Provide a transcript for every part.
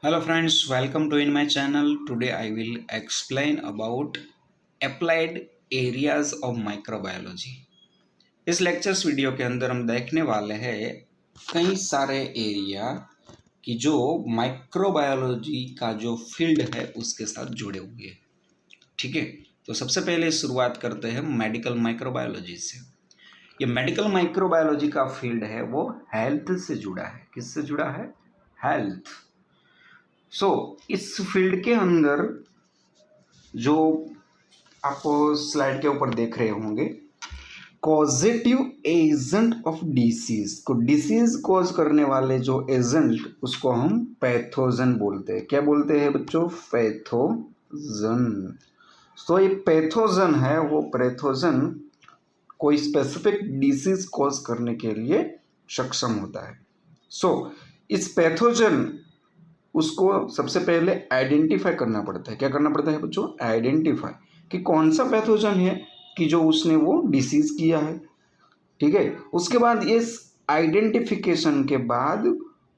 Hello friends, welcome to in my channel. Today I will explain about applied areas of microbiology. इस lectures video के अंदर हम देखने वाले हैं कई सारे एरिया की जो माइक्रोबायोलॉजी का जो फील्ड है उसके साथ जुड़े हुए हैं। ठीक है, तो सबसे पहले शुरुआत करते हैं मेडिकल माइक्रोबायोलॉजी से। ये मेडिकल माइक्रोबायोलॉजी का फील्ड है वो हेल्थ से जुड़ा है। किससे जुड़ा है? हेल्थ। इस फील्ड के अंदर जो आप स्लाइड के ऊपर देख रहे होंगे, कॉजेटिव एजेंट ऑफ डिसीज को, डिसीज कॉज करने वाले जो एजेंट उसको हम पैथोजन बोलते हैं। क्या बोलते हैं बच्चों? पैथोजन। ये पैथोजन है, वो पैथोजन कोई स्पेसिफिक डिसीज कॉज करने के लिए सक्षम होता है। इस पैथोजन उसको सबसे पहले आइडेंटिफाई करना पड़ता है। क्या करना पड़ता है बच्चों? आइडेंटिफाई कि कौन सा पैथोजन है कि जो उसने वो डिसीज किया है। ठीक है, उसके बाद इस आइडेंटिफिकेशन के बाद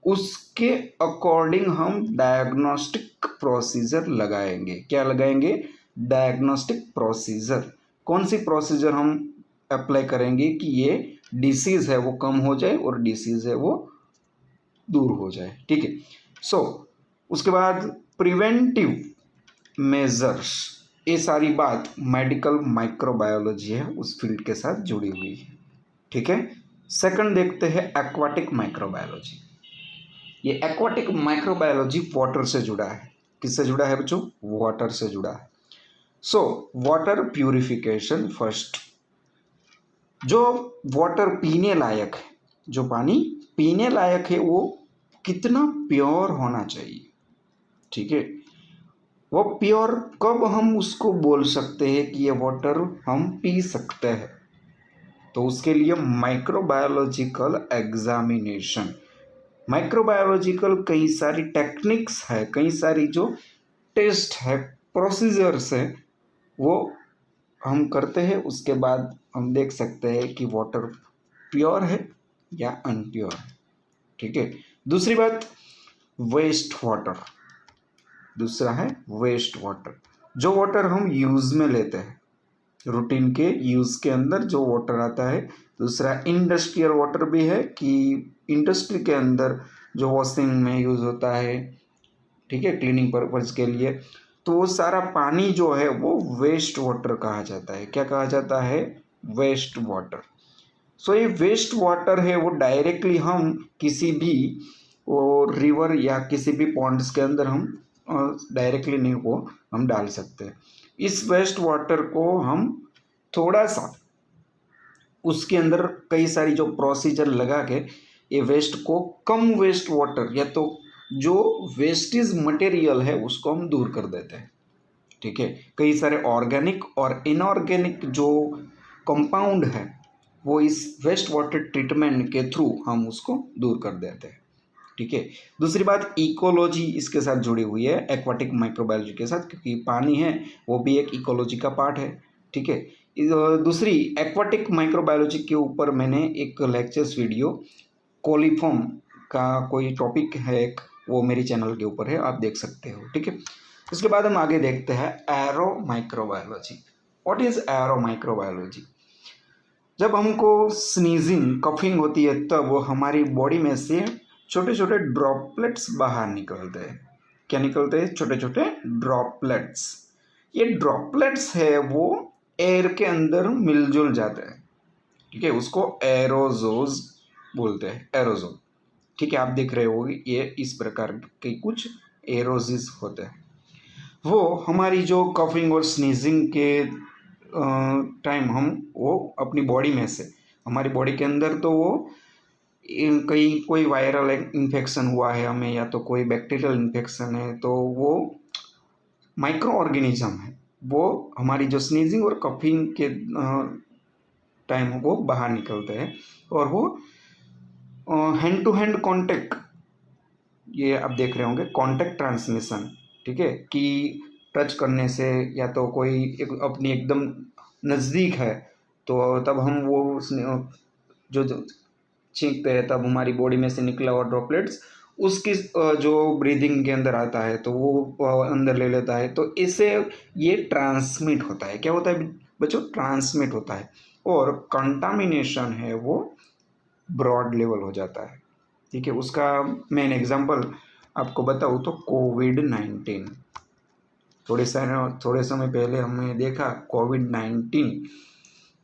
उसके अकॉर्डिंग हम डायग्नोस्टिक प्रोसीजर लगाएंगे। क्या लगाएंगे? Diagnostic procedure. कौन सी प्रोसीजर हम अप्लाई करेंगे कि ये डिसीज है वो कम हो जाए और डिसीज है वो दूर हो जाए। ठीक है, उसके बाद प्रिवेंटिव मेजर्स, ये सारी बात मेडिकल माइक्रोबायोलॉजी है उस फील्ड के साथ जुड़ी हुई है। ठीक है, सेकंड देखते हैं एक्वाटिक माइक्रोबायोलॉजी। ये एक्वाटिक माइक्रोबायोलॉजी वाटर से जुड़ा है। किससे जुड़ा है बच्चों? वाटर से जुड़ा है। Water purification first. जो वाटर पीने लायक है, जो पानी पीने लायक है वो कितना प्योर होना चाहिए। ठीक है, वो प्योर कब हम उसको बोल सकते हैं कि ये वाटर हम पी सकते हैं? तो उसके लिए माइक्रोबायोलॉजिकल एग्जामिनेशन, माइक्रोबायोलॉजिकल कई सारी टेक्निक्स है, कई सारी जो टेस्ट है, प्रोसीजर्स है, वो हम करते हैं। उसके बाद हम देख सकते हैं कि वाटर प्योर है या अनप्योर है। ठीक है, दूसरी बात वेस्ट वाटर। दूसरा है वेस्ट वाटर, जो वाटर हम यूज में लेते हैं, रूटीन के यूज के अंदर जो वाटर आता है। दूसरा इंडस्ट्रियल वाटर भी है कि इंडस्ट्री के अंदर जो वॉशिंग में यूज होता है, ठीक है, क्लीनिंग पर्पज के लिए। तो वो सारा पानी जो है वो वेस्ट वाटर कहा जाता है। क्या कहा जाता है? Waste water. ये वेस्ट वाटर है वो डायरेक्टली हम किसी भी वो रिवर या किसी भी पॉन्ड्स के अंदर हम डायरेक्टली नहीं वो हम डाल सकते हैं। इस वेस्ट वाटर को हम थोड़ा सा उसके अंदर कई सारी जो प्रोसीजर लगा के ये वेस्ट को, कम वेस्ट वाटर या तो जो वेस्टेज मटेरियल है उसको हम दूर कर देते हैं। ठीक है, कई सारे ऑर्गेनिक और इनऑर्गेनिक जो कंपाउंड है वो इस वेस्ट वाटर ट्रीटमेंट के थ्रू हम उसको दूर कर देते हैं। ठीक है, दूसरी बात इकोलॉजी इसके साथ जुड़ी हुई है एक्वाटिक माइक्रोबायोलॉजी के साथ, क्योंकि पानी है वो भी एक इकोलॉजी का पार्ट है। ठीक है, दूसरी एक्वाटिक माइक्रोबायोलॉजी के ऊपर मैंने एक लेक्चर्स वीडियो कोलीफॉर्म का कोई टॉपिक है एक, वो मेरे चैनल के ऊपर है, आप देख सकते हो। ठीक है, इसके बाद हम आगे देखते हैं arrow microbiology. What is arrow microbiology? जब हमको स्नीजिंग, कफिंग होती है तब हमारी बॉडी में से छोटे छोटे ड्रॉपलेट्स बाहर निकलते हैं। क्या निकलते हैं? छोटे छोटे ड्रॉपलेट्स। ये ड्रॉपलेट्स है वो एयर के अंदर मिलजुल जाते हैं। ठीक है, उसको एरोजोज बोलते हैं, एरोजोल। ठीक है, आप देख रहे होगे ये इस प्रकार के कुछ एरोजिस होते हैं। वो हमारी जो कफिंग और स्नीजिंग के टाइम हम वो अपनी बॉडी में से, हमारी बॉडी के अंदर तो वो कहीं कोई वायरल इन्फेक्शन हुआ है हमें या तो कोई बैक्टीरियल इन्फेक्शन है, तो वो माइक्रो ऑर्गेनिज्म है वो हमारी जो स्नीजिंग और कफिंग के टाइम वो बाहर निकलते हैं। और वो हैंड टू हैंड कांटेक्ट, ये आप देख रहे होंगे कांटेक्ट ट्रांसमिशन। ठीक है, कि टच करने से या तो कोई अपनी एकदम नज़दीक है तो तब हम वो जो छींकते हैं तब हमारी बॉडी में से निकला हुआ ड्रॉपलेट्स उसकी जो ब्रीदिंग के अंदर आता है तो वो अंदर ले लेता है, तो इससे ये ट्रांसमिट होता है। क्या होता है बच्चों? ट्रांसमिट होता है। और कंटामिनेशन है वो ब्रॉड लेवल हो जाता है। ठीक है, उसका मेन एग्जांपल आपको बताऊँ तो कोविड-19। थोड़े समय पहले हमने देखा कोविड-19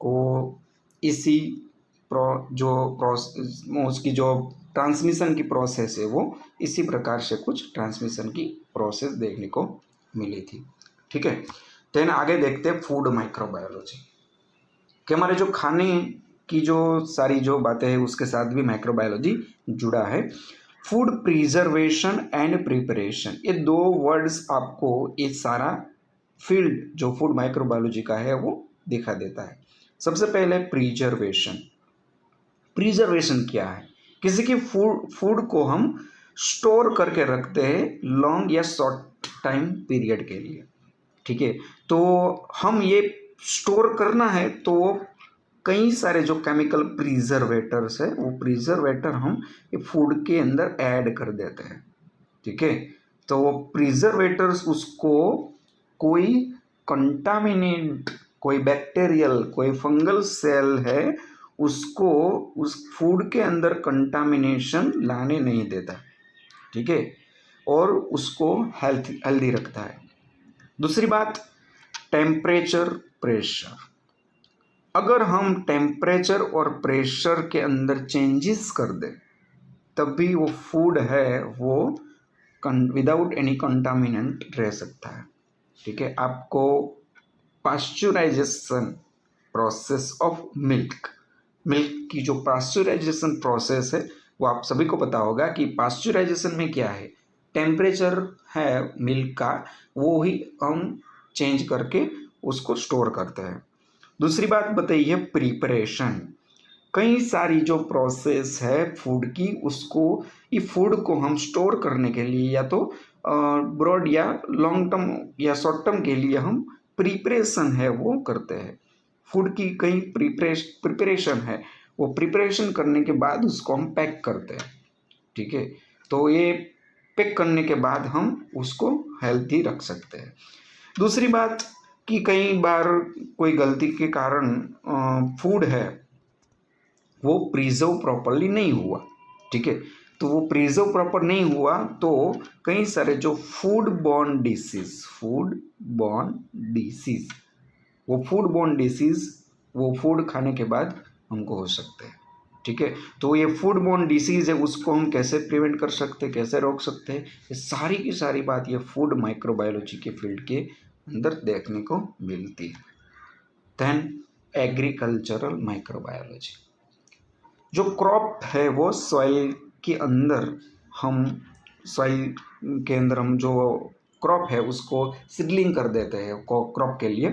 को इसी उसकी जो ट्रांसमिशन की प्रोसेस है वो इसी प्रकार से कुछ ट्रांसमिशन की प्रोसेस देखने को मिली थी। ठीक है, देन आगे देखते हैं फूड माइक्रोबायोलॉजी कि हमारे जो खाने की जो सारी जो बातें हैं उसके साथ भी माइक्रोबायोलॉजी जुड़ा है। फूड प्रिजर्वेशन एंड प्रिपरेशन, ये दो वर्ड्स आपको ये सारा फील्ड जो फूड माइक्रोबायोलॉजी का है वो दिखा देता है। सबसे पहले प्रिजर्वेशन। प्रिजर्वेशन क्या है? किसी की फूड को हम स्टोर करके रखते हैं लॉन्ग या शॉर्ट टाइम पीरियड के लिए। ठीक है, तो हम ये स्टोर करना है तो कई सारे जो केमिकल प्रिजर्वेटर्स है वो प्रिजर्वेटर हम ये फूड के अंदर ऐड कर देते हैं। ठीक है, तो वो प्रिजर्वेटर्स उसको कोई कंटामिनेंट, कोई बैक्टीरियल, कोई फंगल सेल है उसको उस फूड के अंदर कंटामिनेशन लाने नहीं देता। ठीक है, और उसको हेल्दी रखता है। दूसरी बात, टेम्परेचर प्रेशर। अगर हम टेम्परेचर और प्रेशर के अंदर चेंजेस कर दें तब भी वो फूड है वो विदाउट एनी कंटामिनेंट रह सकता है। ठीक है, आपको पास्चुराइजेशन प्रोसेस ऑफ मिल्क की जो पास्चुराइजेशन प्रोसेस है वो आप सभी को पता होगा कि पास्चुराइजेशन में क्या है, टेम्परेचर है मिल्क का वो ही हम चेंज करके उसको स्टोर करते हैं। दूसरी बात बताइए प्रिपरेशन। कई सारी जो प्रोसेस है फूड की उसको ये फूड को हम स्टोर करने के लिए या तो ब्रॉड या लॉन्ग टर्म या शॉर्ट टर्म के लिए हम प्रिपरेशन है वो करते हैं। फूड की कई प्रिपरेशन है, वो प्रिपरेशन करने के बाद उसको हम पैक करते हैं। ठीक है, तो ये पैक करने के बाद हम उसको हेल्थी रख सकते हैं। दूसरी बात कि कई बार कोई गलती के कारण फूड है वो प्रिजर्व प्रॉपरली नहीं हुआ। ठीक है, तो वो प्रिजर्व प्रॉपर नहीं हुआ तो कई सारे जो फूड बॉर्न डिसीज वो फूड खाने के बाद हमको हो सकते हैं। ठीक है, तो ये फूड बॉर्न डिसीज है उसको हम कैसे प्रिवेंट कर सकते हैं, कैसे रोक सकते हैं, ये सारी की सारी बात ये फूड माइक्रोबायोलॉजी के फील्ड के अंदर देखने को मिलती है। देन एग्रीकल्चरल माइक्रोबायोलॉजी, जो क्रॉप है वो सॉइल के अंदर हम जो क्रॉप है उसको सीडलिंग कर देते हैं क्रॉप के लिए।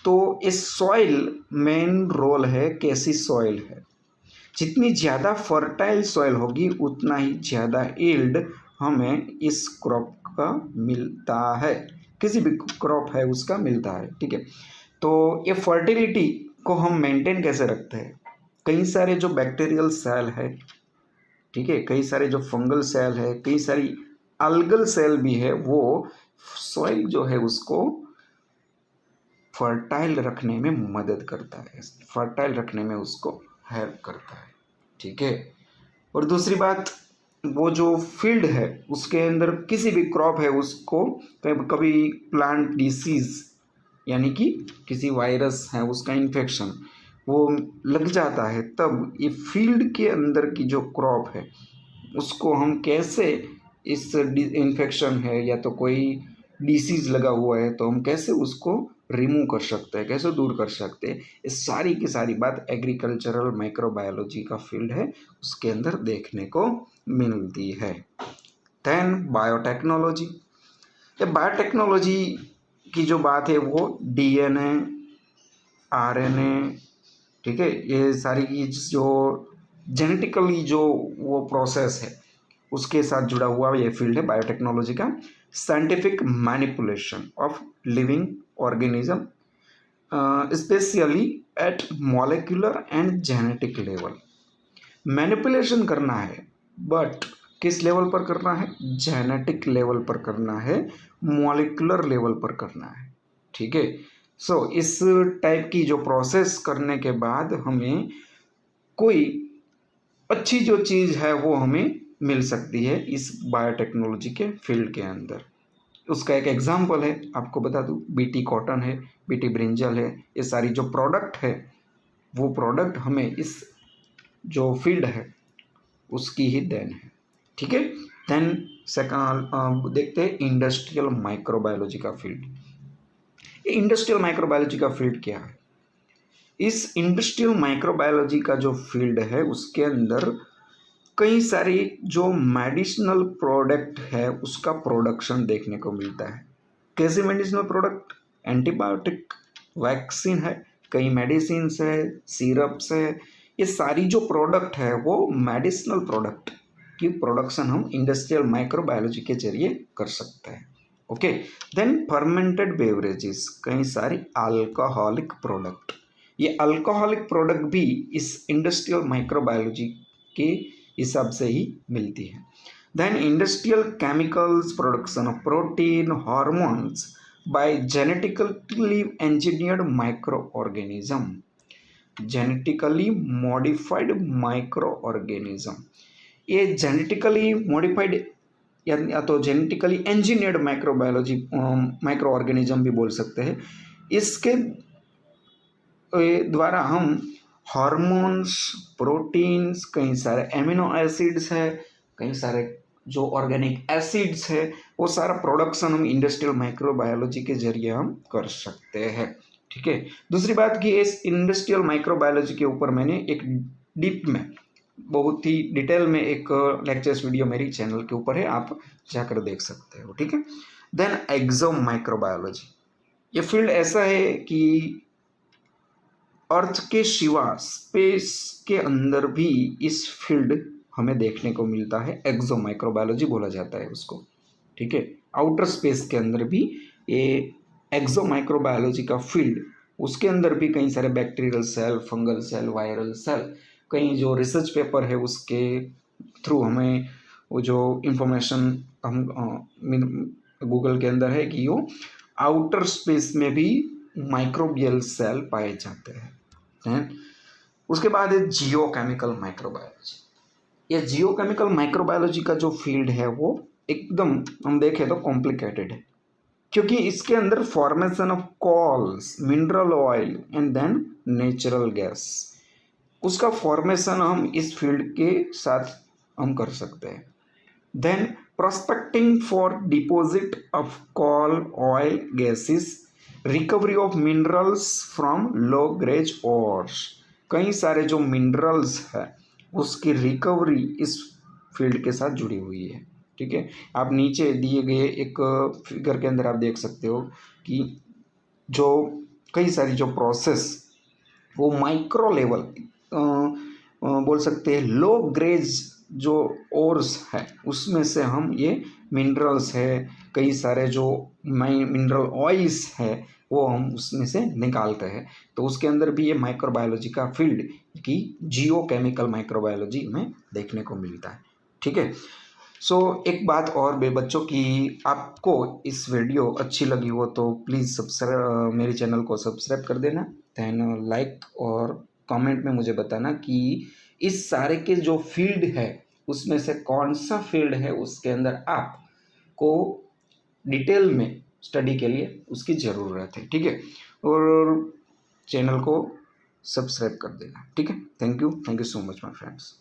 तो इस सॉइल मेन रोल है कैसी सॉइल है, जितनी ज़्यादा फर्टाइल सॉइल होगी उतना ही ज़्यादा यील्ड हमें इस क्रॉप का मिलता है, किसी भी क्रॉप है उसका मिलता है। ठीक है, तो ये फर्टिलिटी को हम मेंटेन कैसे रखते हैं, कई सारे जो बैक्टीरियल सेल है, ठीक है, कई सारे जो फंगल सेल है, कई सारी अल्गल सेल भी है, वो सॉइल जो है उसको फर्टाइल रखने में मदद करता है, फर्टाइल रखने में उसको हेल्प करता है। ठीक है, और दूसरी बात वो जो फील्ड है उसके अंदर किसी भी क्रॉप है उसको कभी प्लांट डिसीज यानी कि किसी वायरस है उसका इन्फेक्शन वो लग जाता है, तब ये फील्ड के अंदर की जो क्रॉप है उसको हम कैसे इस इन्फेक्शन है या तो कोई डिसीज़ लगा हुआ है तो हम कैसे उसको रिमूव कर सकते हैं, कैसे दूर कर सकते हैं, इस सारी की सारी बात एग्रीकल्चरल माइक्रोबायोलॉजी का फील्ड है उसके अंदर देखने को मिलती है। देन बायोटेक्नोलॉजी, ये बायोटेक्नोलॉजी की जो बात है वो डीएनए, आरएनए, ठीक है, ये सारी की जो जेनेटिकली जो वो प्रोसेस है उसके साथ जुड़ा हुआ ये फील्ड है बायोटेक्नोलॉजी का। Scientific manipulation of living organism specially at molecular and genetic level. Manipulation करना है बट किस लेवल पर करना है? जेनेटिक लेवल पर करना है, मॉलिक्यूलर लेवल पर करना है, ठीक है। सो इस टाइप की जो प्रोसेस करने के बाद हमें कोई अच्छी जो चीज़ है वो हमें मिल सकती है इस बायोटेक्नोलॉजी के फील्ड के अंदर। उसका एक एग्जांपल है, आपको बता दूं, बीटी कॉटन है, बीटी ब्रिंजल है, ये सारी जो प्रोडक्ट है वो प्रोडक्ट हमें इस जो फील्ड है उसकी ही देन है, ठीक है। देन सेकंड देखते हैं इंडस्ट्रियल माइक्रोबायोलॉजी का फील्ड। ये इंडस्ट्रियल माइक्रोबायोलॉजी का फील्ड क्या है? इस इंडस्ट्रियल माइक्रोबायोलॉजी का जो फील्ड है उसके अंदर कई सारी जो मेडिसिनल प्रोडक्ट है उसका प्रोडक्शन देखने को मिलता है। कैसे मेडिसिनल प्रोडक्ट? एंटीबायोटिक, वैक्सीन है, कई मेडिसिन है, सिरप्स है, ये सारी जो प्रोडक्ट है वो मेडिसिनल प्रोडक्ट की प्रोडक्शन हम इंडस्ट्रियल माइक्रोबायोलॉजी के जरिए कर सकते हैं। ओके। देन फर्मेंटेड बेवरेजेस, कई सारी अल्कोहलिक प्रोडक्ट, ये अल्कोहलिक प्रोडक्ट भी इस इंडस्ट्रियल माइक्रोबायोलॉजी के हिसाब से ही मिलती है। Then industrial chemicals, production of protein, hormones by genetically engineered micro organism, genetically modified micro organism, ये जेनेटिकली मॉडिफाइड या तो genetically engineered microbiology micro organism भी बोल सकते हैं। इसके द्वारा हम हार्मोन्स, प्रोटीन्स, कई सारे एमिनो एसिड्स है, कई सारे जो ऑर्गेनिक एसिड्स है, वो सारा प्रोडक्शन हम इंडस्ट्रियल माइक्रोबायोलॉजी के जरिए हम कर सकते हैं, ठीक है। दूसरी बात कि इस इंडस्ट्रियल माइक्रोबायोलॉजी के ऊपर मैंने एक डीप में बहुत ही डिटेल में एक लेक्चर्स वीडियो मेरी चैनल के ऊपर है, आप जाकर देख सकते हो, ठीक है। देन एक्सो माइक्रोबायोलॉजी, ये फील्ड ऐसा है कि अर्थ के सिवा स्पेस के अंदर भी इस फील्ड हमें देखने को मिलता है, एक्सो माइक्रोबायोलॉजी बोला जाता है उसको, ठीक है। आउटर स्पेस के अंदर भी ये एक्सो माइक्रोबायोलॉजी का फील्ड, उसके अंदर भी कई सारे bacterial cell, fungal cell, viral cell, कई जो रिसर्च पेपर है उसके थ्रू हमें वो जो इंफॉर्मेशन हम गूगल के अंदर है कि वो आउटर स्पेस में भी माइक्रोबियल सेल पाए जाते हैं। उसके बाद है जियोकेमिकल माइक्रोबायोलॉजी। ये जियोकेमिकल माइक्रोबायोलॉजी का जो फील्ड है वो एकदम हम देखें तो कॉम्प्लिकेटेड है, क्योंकि इसके अंदर formation of coals, mineral oil and then natural gas, उसका फॉर्मेशन हम इस फील्ड के साथ हम कर सकते हैं। Then prospecting for deposit of coal, oil, gases, recovery of minerals from low grades ores, कई सारे जो मिनरल्स है उसकी रिकवरी इस फील्ड के साथ जुड़ी हुई है, ठीक है। आप नीचे दिए गए एक फिगर के अंदर आप देख सकते हो कि जो कई सारी जो प्रोसेस वो माइक्रो लेवल बोल सकते हैं, लो ग्रेज जो ओर्स है उसमें से हम ये मिनरल्स है, कई सारे जो मिनरल ऑयल्स है वो हम उसमें से निकालते हैं। तो उसके अंदर भी ये माइक्रोबायोलॉजी का फील्ड की जियोकेमिकल माइक्रोबायोलॉजी में देखने को मिलता है, ठीक है। सो एक बात और बे बच्चों की, आपको इस वीडियो अच्छी लगी हो तो प्लीज़ सब्सक्राइब, मेरे चैनल को सब्सक्राइब कर देना। दैन लाइक और कमेंट में मुझे बताना कि इस सारे के जो फील्ड है उसमें से कौन सा फील्ड है उसके अंदर आपको डिटेल में स्टडी के लिए उसकी ज़रूरत है, ठीक है। और चैनल को सब्सक्राइब कर देना, ठीक है। Thank you so much my friends.